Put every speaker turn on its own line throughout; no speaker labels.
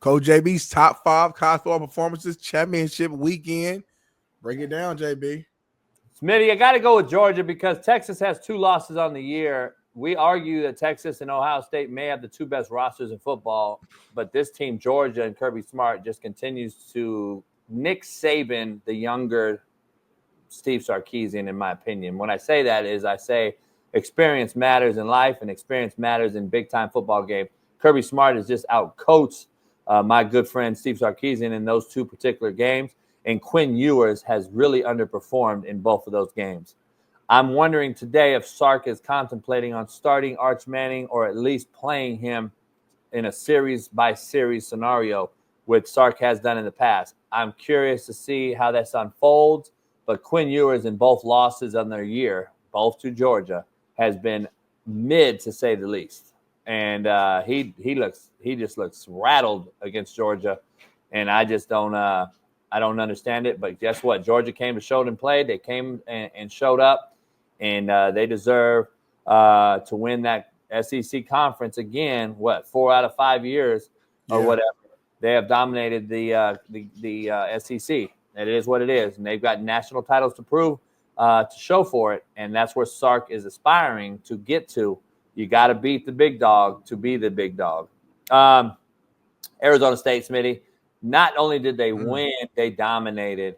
Coach JB's top 5 college football performances championship weekend. Break it down, JB.
Smitty, I got to go with Georgia because Texas has 2 losses on the year. We argue that Texas and Ohio State may have the 2 best rosters in football, but this team, Georgia and Kirby Smart, just continues to Nick Saban, the younger Steve Sarkisian, in my opinion. When I say that is I say experience matters in life and experience matters in big-time football games. Kirby Smart has just out-coached my good friend Steve Sarkisian in those 2 particular games, and Quinn Ewers has really underperformed in both of those games. I'm wondering today if Sark is contemplating on starting Arch Manning or at least playing him in a series-by-series scenario, which Sark has done in the past. I'm curious to see how this unfolds, but Quinn Ewers in both losses on their year, both to Georgia, has been mid to say the least. And he just looks rattled against Georgia, and I just don't understand it. But guess what? Georgia came to show and played. They came and showed up, and they deserve to win that SEC conference again. 4 out of 5 years or whatever. They have dominated the SEC. It is what it is, and they've got national titles to prove, to show for it, and that's where Sark is aspiring to get to. You got to beat the big dog to be the big dog. Arizona State, Smitty, not only did they win, they dominated,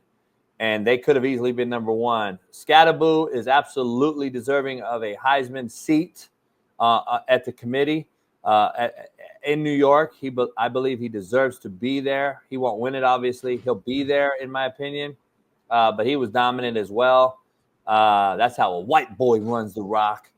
and they could have easily been number 1. Scatterboo is absolutely deserving of a Heisman seat at the committee in New York. I believe he deserves to be there. He won't win it, obviously. He'll be there, in my opinion, but he was dominant as well. That's how a white boy runs the rock.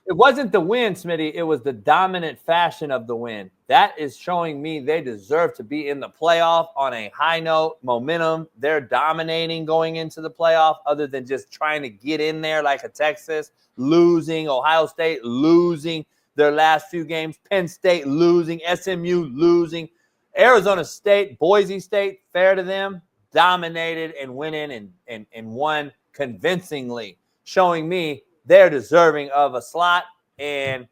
It wasn't the win, Smitty. It was the dominant fashion of the win. That is showing me they deserve to be in the playoff on a high note, momentum. They're dominating going into the playoff other than just trying to get in there like a Texas, losing, Ohio State losing their last few games, Penn State losing, SMU losing. Arizona State, Boise State, fair to them, dominated and went in and won convincingly, showing me they're deserving of a slot. And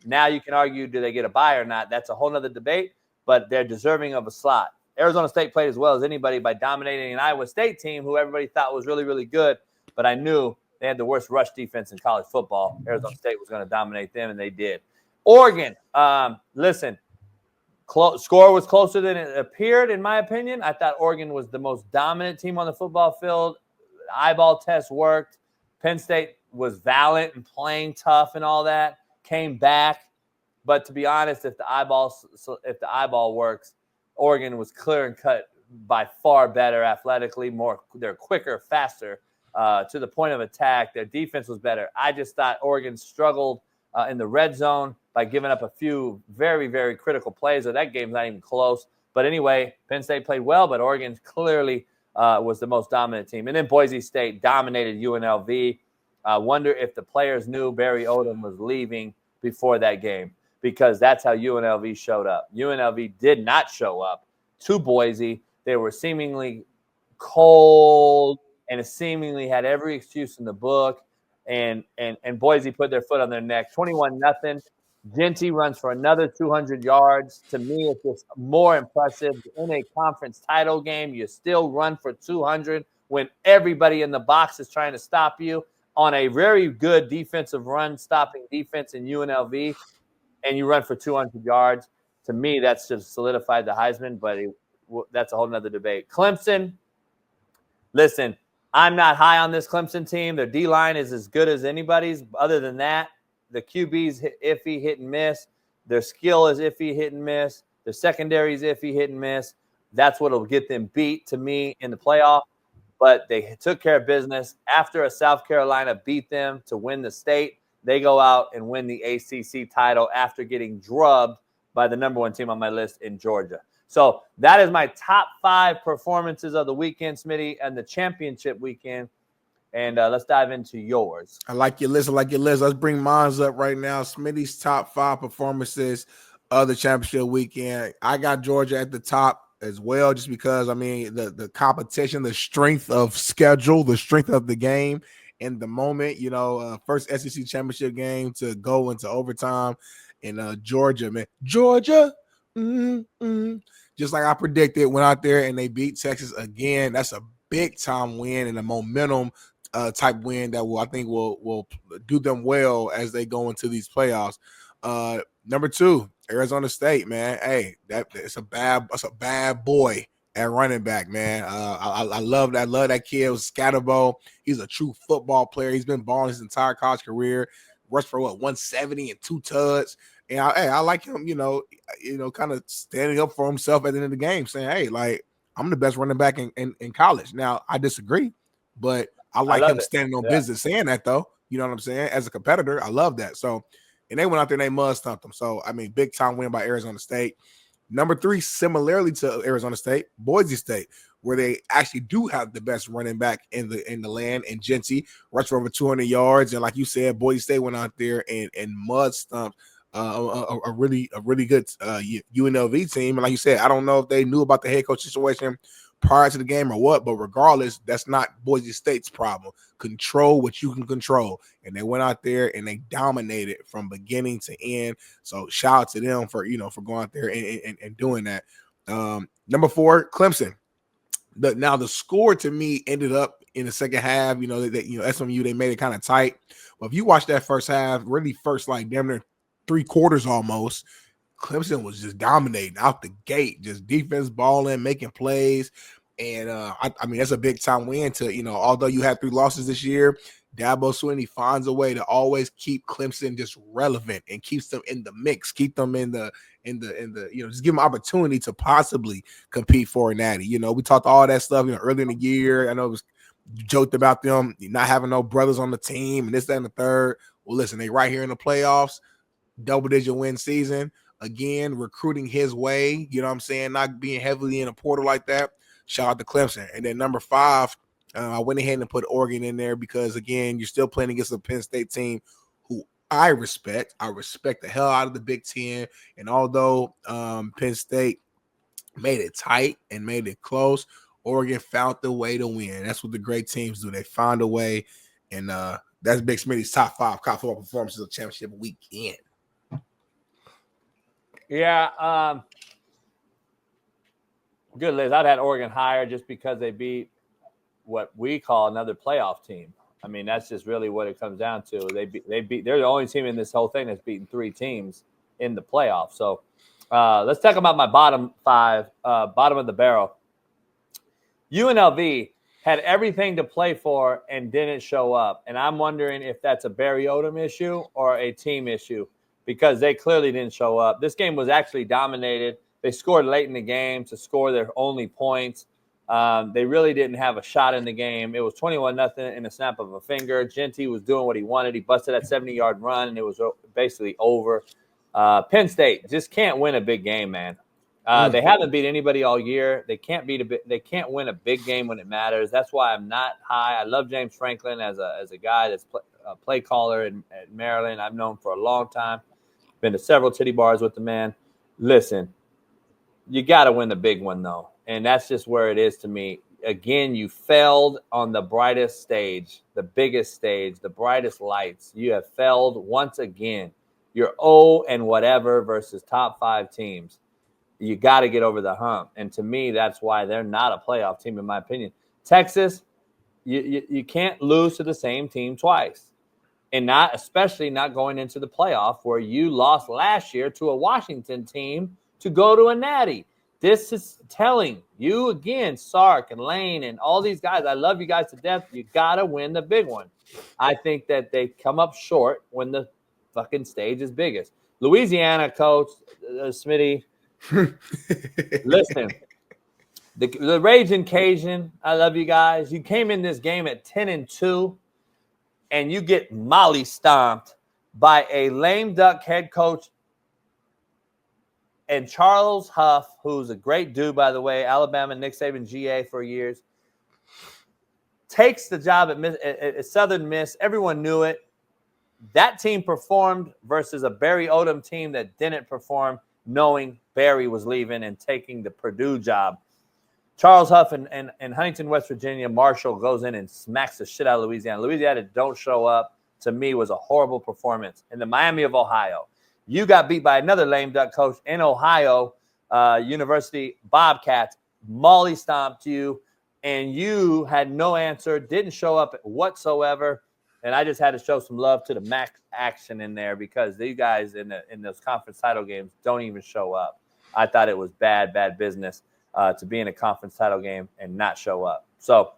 now you can argue, do they get a bye or not? That's a whole nother debate, but they're deserving of a slot. Arizona State played as well as anybody by dominating an Iowa State team who everybody thought was really, really good, but I knew they had the worst rush defense in college football. Arizona State was going to dominate them, and they did. Oregon, listen, score was closer than it appeared, in my opinion. I thought Oregon was the most dominant team on the football field. The eyeball test worked. Penn State was valiant and playing tough and all that, came back. But to be honest, if the eyeball works, Oregon was clear and cut by far better athletically, they're quicker, faster, to the point of attack. Their defense was better. I just thought Oregon struggled in the red zone by giving up a few very, very critical plays. So that game's not even close. But anyway, Penn State played well, but Oregon clearly was the most dominant team. And then Boise State dominated UNLV. I wonder if the players knew Barry Odom was leaving before that game, because that's how UNLV showed up. UNLV did not show up to Boise. They were seemingly cold and seemingly had every excuse in the book. And Boise put their foot on their neck. 21-0. Genty runs for another 200 yards. To me, it's just more impressive. In a conference title game, you still run for 200 when everybody in the box is trying to stop you on a very good defensive run-stopping defense in UNLV, and you run for 200 yards. To me, that's just solidified the Heisman, but that's a whole nother debate. Clemson, listen, I'm not high on this Clemson team. Their D-line is as good as anybody's. Other than that, the QB's iffy, hit and miss. Their skill is iffy, hit and miss. Their secondary is iffy, hit and miss. That's what will get them beat, to me, in the playoff. But they took care of business. After a South Carolina beat them to win the state, they go out and win the ACC title after getting drubbed by the number 1 team on my list in Georgia. So that is my top 5 performances of the weekend, Smitty, and the championship weekend. And let's dive into yours.
I like your list. Let's bring mine up right now. Smitty's top 5 performances of the championship weekend. I got Georgia at the top as well, just because, I mean, the competition, the strength of schedule, the strength of the game in the moment, first SEC championship game to go into overtime in Georgia, man. Georgia Just like I predicted, went out there and they beat Texas again. That's a big time win and a momentum type win that I think will do them well as they go into these playoffs. Number 2, Arizona State, man. Hey, it's a bad boy at running back, man. I love that. Love that kid. It was Scatterbo. He's a true football player. He's been balling his entire college career. Rushed for 170 and 2 tuds. And I like him, kind of standing up for himself at the end of the game, saying, hey, like, I'm the best running back in college. Now, I disagree, but I like him standing on business saying that, though. You know what I'm saying? As a competitor, I love that. So, and they went out there and they mud stumped them. So, I mean, big time win by Arizona State. Number 3, similarly to Arizona State, Boise State, where they actually do have the best running back in the land, and Genty rushed for over 200 yards. And like you said, Boise State went out there and mud stumped a really good UNLV team. And like you said, I don't know if they knew about the head coach situation prior to the game or what, but regardless, that's not Boise State's problem. Control what you can control. And they went out there and they dominated from beginning to end. So shout out to them for going out there and doing that. Number 4, Clemson. The score to me ended up in the second half, SMU, they made it kind of tight. But if you watch that first half, really first like damn near 3 quarters almost, Clemson was just dominating out the gate, just defense balling, making plays. And I mean, that's a big time win to, although you had 3 losses this year, Dabo Swinney finds a way to always keep Clemson just relevant and keeps them in the mix, keep them in the just give them opportunity to possibly compete for a natty. We talked all that stuff, early in the year. I know it was joked about them not having no brothers on the team and this, that, and the third. Well, listen, they right here in the playoffs, double-digit win season. Again, recruiting his way, you know what I'm saying, not being heavily in a portal like that. Shout out to Clemson. And then number 5, I went ahead and put Oregon in there because, again, you're still playing against a Penn State team who I respect. I respect the hell out of the Big Ten. And although Penn State made it tight and made it close, Oregon found the way to win. That's what the great teams do. They find a way. And that's Big Smitty's top 5 college football performances of championship weekend.
Yeah. Good, Liz. I'd had Oregon higher just because they beat what we call another playoff team. I mean, that's just really what it comes down to. They're the only team in this whole thing that's beaten 3 teams in the playoffs. So let's talk about my bottom 5, bottom of the barrel. UNLV had everything to play for and didn't show up. And I'm wondering if that's a Barry Odom issue or a team issue, because they clearly didn't show up. This game was actually dominated. They scored late in the game to score their only points. They really didn't have a shot in the game. It was 21-0 in a snap of a finger. Genty was doing what he wanted. He busted that 70-yard run, and it was basically over. Penn State just can't win a big game, man. They haven't beat anybody all year. They can't win a big game when it matters. That's why I'm not high. I love James Franklin as a guy that's a play caller at Maryland. I've known for a long time. Been to several titty bars with the man. Listen, you got to win the big one, though. And that's just where it is to me. Again, you failed on the brightest stage, the biggest stage, the brightest lights. You have failed once again. You're 0 and whatever versus top 5 teams. You got to get over the hump. And to me, that's why they're not a playoff team, in my opinion. Texas, you can't lose to the same team twice. And especially not going into the playoff where you lost last year to a Washington team to go to a natty. This is telling you again, Sark and Lane and all these guys. I love you guys to death. You got to win the big one. I think that they come up short when the fucking stage is biggest. Louisiana coach, Smitty, listen, the Raging Cajun, I love you guys. You came in this game at 10-2, and you get molly stomped by a lame duck head coach. And Charles Huff, who's a great dude, by the way, Alabama, Nick Saban GA for years, takes the job at Southern Miss. Everyone knew it. That team performed versus a Barry Odom team that didn't perform, knowing Barry was leaving and taking the Purdue job. Charles Huff and Huntington, West Virginia, Marshall goes in and smacks the shit out of Louisiana. Louisiana don't show up, to me, was a horrible performance. In the Miami of Ohio, you got beat by another lame duck coach in Ohio. University Bobcats molly stomped you, and you had no answer, didn't show up whatsoever. And I just had to show some love to the max action in there because you guys in those conference title games don't even show up. I thought it was bad business to be in a conference title game and not show up. So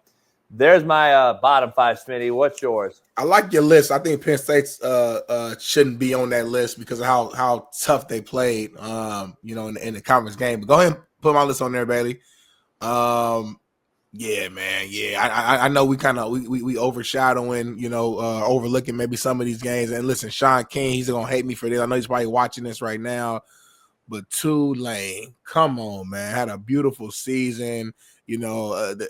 there's my bottom five, Smitty. What's yours?
I like your list. I think Penn State's shouldn't be on that list because of how tough they played, in the conference game. But go ahead and put my list on there, Bailey. Yeah, man. Yeah, I know we overshadowing, overlooking maybe some of these games. And listen, Shaun King, he's gonna hate me for this. I know he's probably watching this right now. But Tulane, come on, man, had a beautiful season.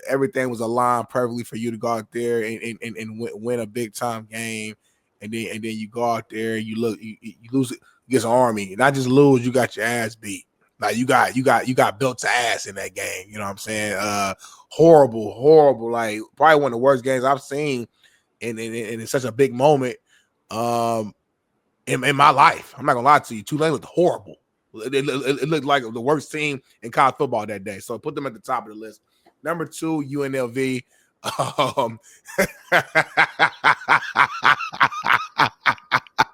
Everything was aligned perfectly for you to go out there and win a big time game, and then you go out there, you lose against Army, not just lose, you got your ass beat. Like you got built to ass in that game. You know what I'm saying? Horrible. Like probably one of the worst games I've seen in such a big moment in my life. I'm not gonna lie to you. Tulane looked horrible. It looked like the worst team in college football that day. So put them at the top of the list. Number 2, UNLV.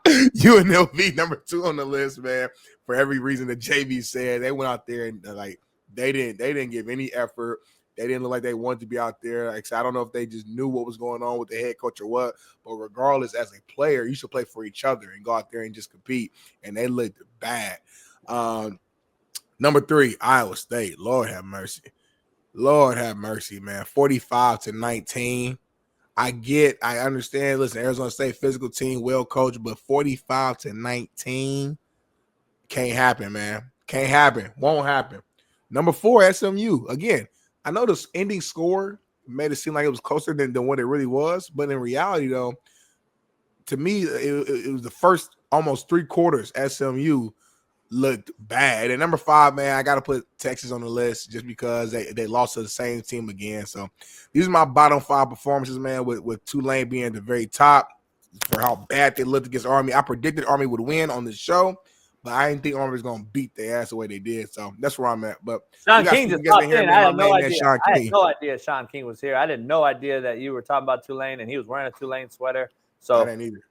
UNLV number 2 on the list, man. For every reason that JV said, they went out there and they didn't give any effort. They didn't look like they wanted to be out there. Like, I don't know if they just knew what was going on with the head coach or what. But regardless, as a player, you should play for each other and go out there and just compete. And they looked bad. Number 3, Iowa State. Lord have mercy, man. 45-19. I understand. Listen, Arizona State physical team, well coached, but 45-19 can't happen, man. Can't happen. Won't happen. Number 4, SMU. Again, I know this ending score made it seem like it was closer than what it really was, but in reality, though, to me, it was the first almost 3 quarters SMU looked bad. And number 5, man, I got to put Texas on the list just because they lost to the same team again. So these are my bottom 5 performances, man, with Tulane being at the very top for how bad they looked against Army. I predicted Army would win on this show, but I didn't think Army was going to beat their ass the way they did. So that's where I'm at. But
Shaun King just popped in. I had no idea.
I
had no idea Shaun King was here. I had no idea that you were talking about Tulane and he was wearing a Tulane sweater. So
I didn't either.